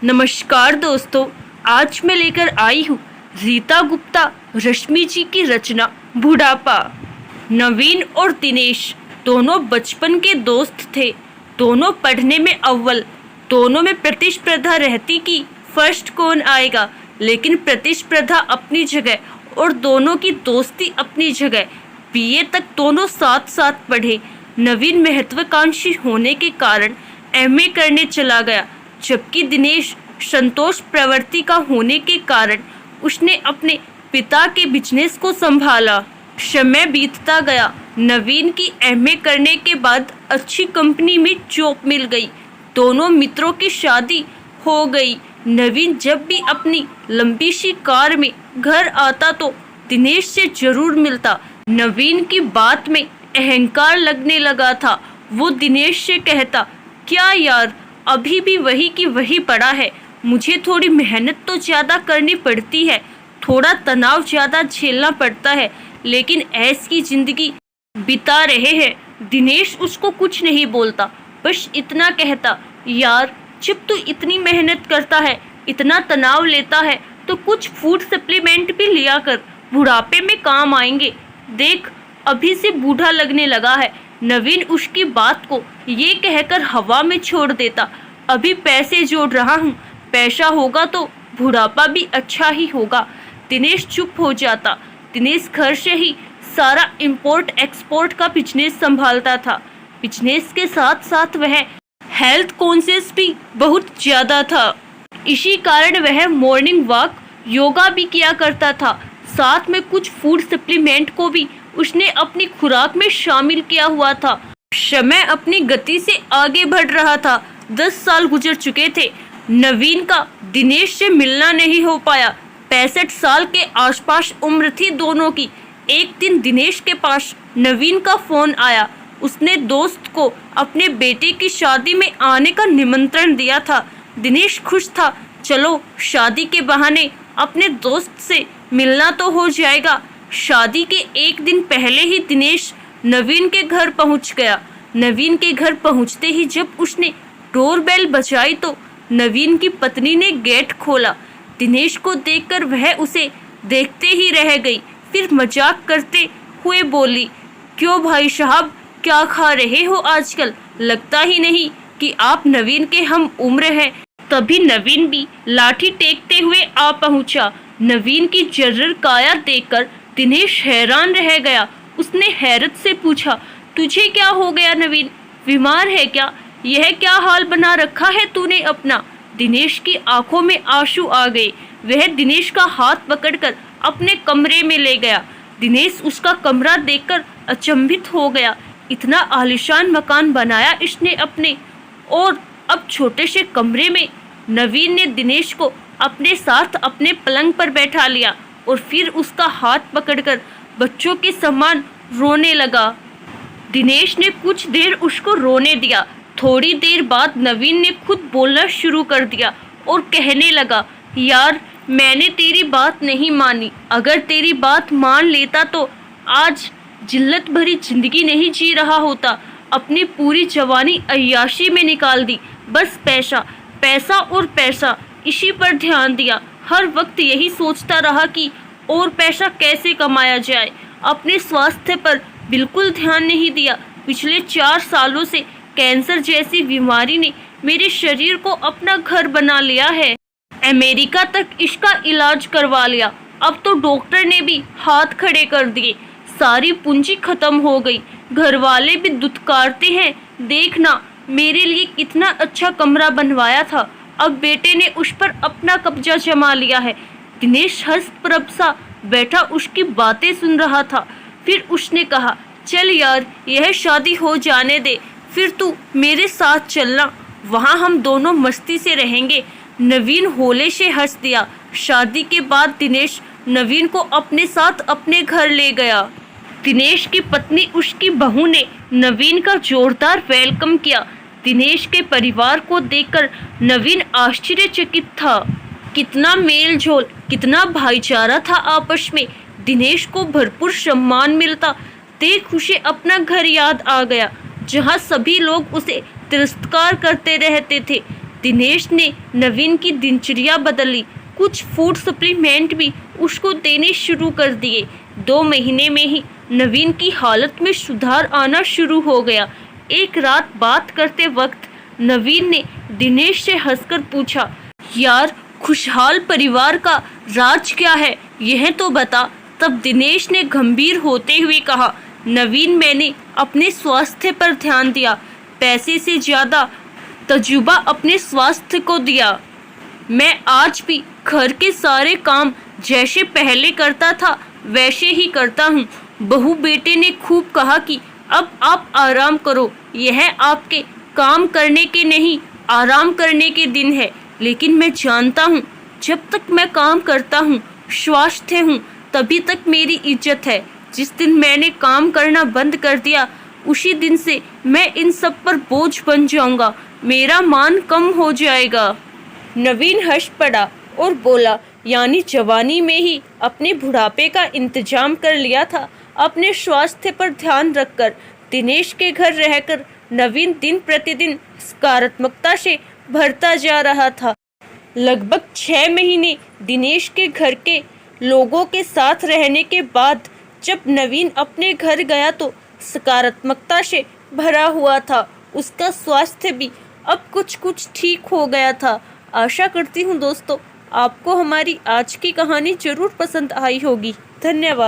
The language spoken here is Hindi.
नमस्कार दोस्तों, आज मैं लेकर आई हूँ रीता गुप्ता रश्मि जी की रचना बुढ़ापा। नवीन और दिनेश दोनों बचपन के दोस्त थे। दोनों पढ़ने में अव्वल, दोनों में प्रतिस्पर्धा रहती कि फर्स्ट कौन आएगा, लेकिन प्रतिस्पर्धा अपनी जगह और दोनों की दोस्ती अपनी जगह। बीए तक दोनों साथ साथ पढ़े। नवीन महत्वाकांक्षी होने के कारण एमए करने चला गया, जबकि दिनेश संतोष प्रवृत्ति का होने के कारण उसने अपने पिता के बिजनेस को संभाला। समय बीतता गया। नवीन की एमए करने के बाद अच्छी कंपनी में जॉब मिल गई। दोनों मित्रों की शादी हो गई। नवीन जब भी अपनी लंबी सी कार में घर आता तो दिनेश से जरूर मिलता। नवीन की बात में अहंकार लगने लगा था। वो दिनेश से कहता, क्या यार, अभी भी वही की वही पड़ा है। मुझे थोड़ी मेहनत तो ज़्यादा करनी पड़ती है, थोड़ा तनाव ज़्यादा झेलना पड़ता है, लेकिन ऐश की ज़िंदगी बिता रहे हैं। दिनेश उसको कुछ नहीं बोलता, बस इतना कहता, यार जब तू इतनी मेहनत करता है, इतना तनाव लेता है, तो कुछ फूड सप्लीमेंट भी लिया कर, बुढ़ापे में काम आएंगे। देख, अभी से बूढ़ा लगने लगा है। नवीन उसकी बात को ये कहकर हवा में छोड़ देता, अभी पैसे जोड़ रहा हूँ, पैसा होगा तो बुढ़ापा भी अच्छा ही होगा। दिनेश चुप हो जाता। दिनेश घर से ही सारा इंपोर्ट एक्सपोर्ट का बिजनेस संभालता था। बिजनेस के साथ साथ वह हेल्थ कॉन्शियस भी बहुत ज़्यादा था। इसी कारण वह मॉर्निंग वॉक, योगा भी किया करता था। साथ में कुछ फूड सप्लीमेंट को भी उसने अपनी खुराक में शामिल किया हुआ था। समय अपनी गति से आगे बढ़ रहा था। 10 साल गुजर चुके थे। नवीन का दिनेश से मिलना नहीं हो पाया। 65 साल के आसपास उम्र थी दोनों की। एक दिन दिनेश के पास नवीन का फ़ोन आया। उसने दोस्त को अपने बेटे की शादी में आने का निमंत्रण दिया था। दिनेश खुश था, चलो शादी के बहाने अपने दोस्त से मिलना तो हो जाएगा। शादी के एक दिन पहले ही दिनेश नवीन के घर पहुंच गया। नवीन के घर पहुंचते ही जब उसने डोरबेल बजाई तो नवीन की पत्नी ने गेट खोला। दिनेश को देखकर वह उसे देखते ही रह गई। फिर मजाक करते हुए बोली, क्यों भाई साहब, क्या खा रहे हो आजकल? लगता ही नहीं कि आप नवीन के हम उम्र हैं। तभी नवीन भी लाठी टेकते हुए आ पहुंचा। नवीन की जर्जर काया देखकर दिनेश हैरान रह गया। उसने हैरत से पूछा, तुझे क्या हो गया नवीन, बीमार है क्या? यह क्या हाल बना रखा है तूने अपना? दिनेश की आंखों में आंसू आ गए। वह दिनेश का हाथ पकड़कर अपने कमरे में ले गया। दिनेश उसका कमरा देखकर अचंभित हो गया। इतना आलीशान मकान बनाया इसने अपने, और अब छोटे से कमरे में। नवीन ने दिनेश को अपने साथ अपने पलंग पर बैठा लिया और फिर उसका हाथ पकड़कर बच्चों के समान रोने लगा। दिनेश ने कुछ देर उसको रोने दिया। थोड़ी देर बाद नवीन ने खुद बोलना शुरू कर दिया और कहने लगा, यार मैंने तेरी बात नहीं मानी। अगर तेरी बात मान लेता तो आज जिल्लत भरी जिंदगी नहीं जी रहा होता। अपनी पूरी जवानी अय्याशी में निकाल दी। बस पैसा, पैसा और पैसा, इसी पर ध्यान दिया। हर वक्त यही सोचता रहा कि और पैसा कैसे कमाया जाए। अपने स्वास्थ्य पर बिल्कुल ध्यान नहीं दिया। पिछले 4 सालों से कैंसर जैसी बीमारी ने मेरे शरीर को अपना घर बना लिया है। अमेरिका तक इसका इलाज करवा लिया। अब तो डॉक्टर ने भी हाथ खड़े कर दिए। सारी पूंजी खत्म हो गई। घर वाले भी दुत्कारते हैं, देखना मेरे लिए कितना अच्छा कमरा बनवाया था, अब बेटे ने उस पर अपना कब्जा जमा लिया है। दिनेश हंस परबसा बैठा उसकी बातें सुन रहा था। फिर उसने कहा, चल यार, यह शादी हो जाने दे, फिर तू मेरे साथ चलना, वहाँ हम दोनों मस्ती से रहेंगे। नवीन होले से हंस दिया। शादी के बाद दिनेश नवीन को अपने साथ अपने घर ले गया। दिनेश की पत्नी, उसकी बहू ने नवीन का जोरदार वेलकम किया। दिनेश के परिवार को देखकर नवीन आश्चर्यचकित था। कितना मेल जोल, कितना भाईचारा था आपस में। दिनेश को भरपूर सम्मान मिलता देख उसे अपना घर याद आ गया, जहाँ सभी लोग उसे तिरस्कार करते रहते थे। दिनेश ने नवीन की दिनचर्या बदली, कुछ फूड सप्लीमेंट भी उसको देने शुरू कर दिए। 2 महीने में ही नवीन की हालत में सुधार आना शुरू हो गया। एक रात बात करते वक्त नवीन ने दिनेश से हंसकर पूछा, यार खुशहाल परिवार का राज क्या है, यह तो बता। तब दिनेश ने गंभीर होते हुए कहा, नवीन मैंने अपने स्वास्थ्य पर ध्यान दिया, पैसे से ज़्यादा तजुर्बा अपने स्वास्थ्य को दिया। मैं आज भी घर के सारे काम जैसे पहले करता था वैसे ही करता हूँ। बहू बेटे ने खूब कहा कि अब आप आराम करो, यह आपके काम करने के नहीं आराम करने के दिन है। लेकिन मैं जानता हूँ जब तक मैं काम करता हूँ, स्वस्थ हूँ, तभी तक मेरी इज्जत है। जिस दिन मैंने काम करना बंद कर दिया उसी दिन से मैं इन सब पर बोझ बन जाऊंगा, मेरा मान कम हो जाएगा। नवीन हंस पड़ा और बोला, यानी जवानी में ही अपने बुढ़ापे का इंतजाम कर लिया था। अपने स्वास्थ्य पर ध्यान रखकर दिनेश के घर रहकर नवीन दिन प्रतिदिन सकारात्मकता से भरता जा रहा था। लगभग 6 महीने दिनेश के घर के लोगों के साथ रहने के बाद जब नवीन अपने घर गया तो सकारात्मकता से भरा हुआ था। उसका स्वास्थ्य भी अब कुछ ठीक हो गया था। आशा करती हूँ दोस्तों आपको हमारी आज की कहानी जरूर पसंद आई होगी। धन्यवाद।